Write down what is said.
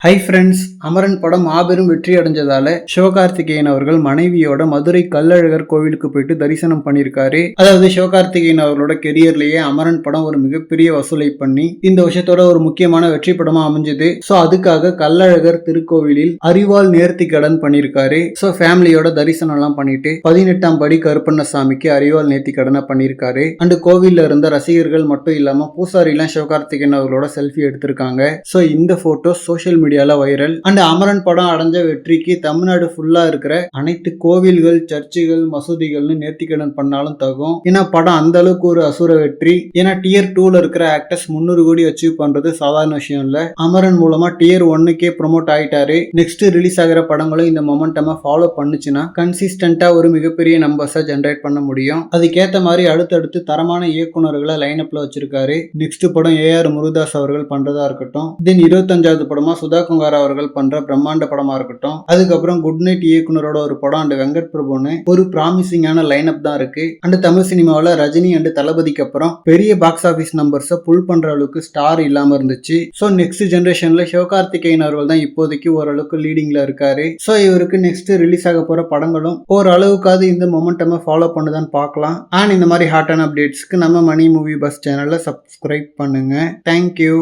Hi friends, Amaran படம் மாபெரும் வெற்றி அடைஞ்சதால சிவகார்த்திகேயன் அவர்கள் மனைவியோட மதுரை கள்ளழகர் கோவிலுக்கு போயிட்டு தரிசனம் பண்ணியிருக்காரு. அதாவது சிவகார்த்திகேயன் அவர்களோட கெரியர்லயே அமரன் படம் ஒரு மிகப்பெரிய வசூலை பண்ணி இந்த வருஷத்தோட ஒரு முக்கியமான வெற்றி படமா அமைஞ்சது. ஸோ அதுக்காக கள்ளழகர் திருக்கோவிலில் அரிவாள் நேர்த்தி கடன் பண்ணியிருக்காரு. ஸோ ஃபேமிலியோட தரிசனம் எல்லாம் பண்ணிட்டு 18ஆம் படி கருப்பண்ணசாமிக்கு அரிவாள் நேர்த்தி கடனை பண்ணியிருக்காரு. அண்ட் கோவில்ல இருந்த ரசிகர்கள் மட்டும் இல்லாம பூசாரி எல்லாம் சிவகார்த்திகேயன் அவர்களோட செல்ஃபி எடுத்திருக்காங்க. ஸோ இந்த போட்டோ சோசியல் மீடியால வைரல். அண்ட் அமரன் படம் அடைஞ்ச வெற்றிக்கு தமிழ்நாடு ஃபுல்லா இருக்கிற அனைத்து கோவில்கள், சர்ச்சுகள், மசூதிகள்னு நேர்த்திக்கடன் பண்ணாலும் தகும். ஏன்னா படம் அந்த அளவுக்கு ஒரு அசுர வெற்றி. ஏன்னா டியர் 2ல இருக்கிற ஆக்டர்ஸ் 300 கோடி அச்சீவ் பண்றது சாதாரண விஷயம் இல்ல. அமரன் மூலமா டியர் 1க்கே ப்ரொமோட் ஆயிட்டாரு. நெக்ஸ்ட் ரிலீஸ் ஆகிற படங்களும் இந்த மொமெண்டமா ஃபாலோ பண்ணுச்சுன்னா கன்சிஸ்டன்டா ஒரு மிகப்பெரிய நம்பர்ஸை ஜென்ரேட் பண்ண முடியும். அதுக்கேற்ற மாதிரி அடுத்தடுத்து தரமான இயக்குநர்களை லைனப்ல வச்சிருக்காரு. நெக்ஸ்ட் படம் ஏஆர் முருகதாஸ் அவர்கள் பண்றதா இருக்கட்டும், தென் 25வது படமா சுதா கொங்காரா அவர்கள் பண்ற பிரம்மாண்ட படமா இருக்கட்டும், அதுக்கப்புறம் குட் நைட் இயக்குனரோட ஒரு படம் அண்ட் வெங்கட் பிரபுன்னு ஒரு ப்ராமிசிங்கான லைனப் தான் இருக்கு. அண்ட் தமிழ் சினிமாவில் ரஜினி அண்ட் தளபதிக்கு அப்புறம் பெரிய பாக்ஸ் ஆஃபீஸ் நம்பர்ஸை புல் பண்ற அளவுக்கு ஸ்டார் இல்லாம இருந்துச்சு. ஸோ நெக்ஸ்ட் ஜென்ரேஷன்ல சிவகார்த்திகேயன் அவர்கள் தான் இப்போதைக்கு ஓரளவுக்கு லீடிங்ல இருக்காரு. ஸோ இவருக்கு நெக்ஸ்ட் ரிலீஸ் ஆக போற படங்களும் ஓரளவுக்காவது இந்த மொமெண்டமை ஃபாலோ பண்ணுதான்னு பார்க்கலாம். அண்ட் இந்த மாதிரி ஹாட்டான அப்டேட்ஸ்க்கு நம்ம மணி மூவி பஸ் சேனலை சப்ஸ்கிரைப் பண்ணுங்க. தேங்க்யூ.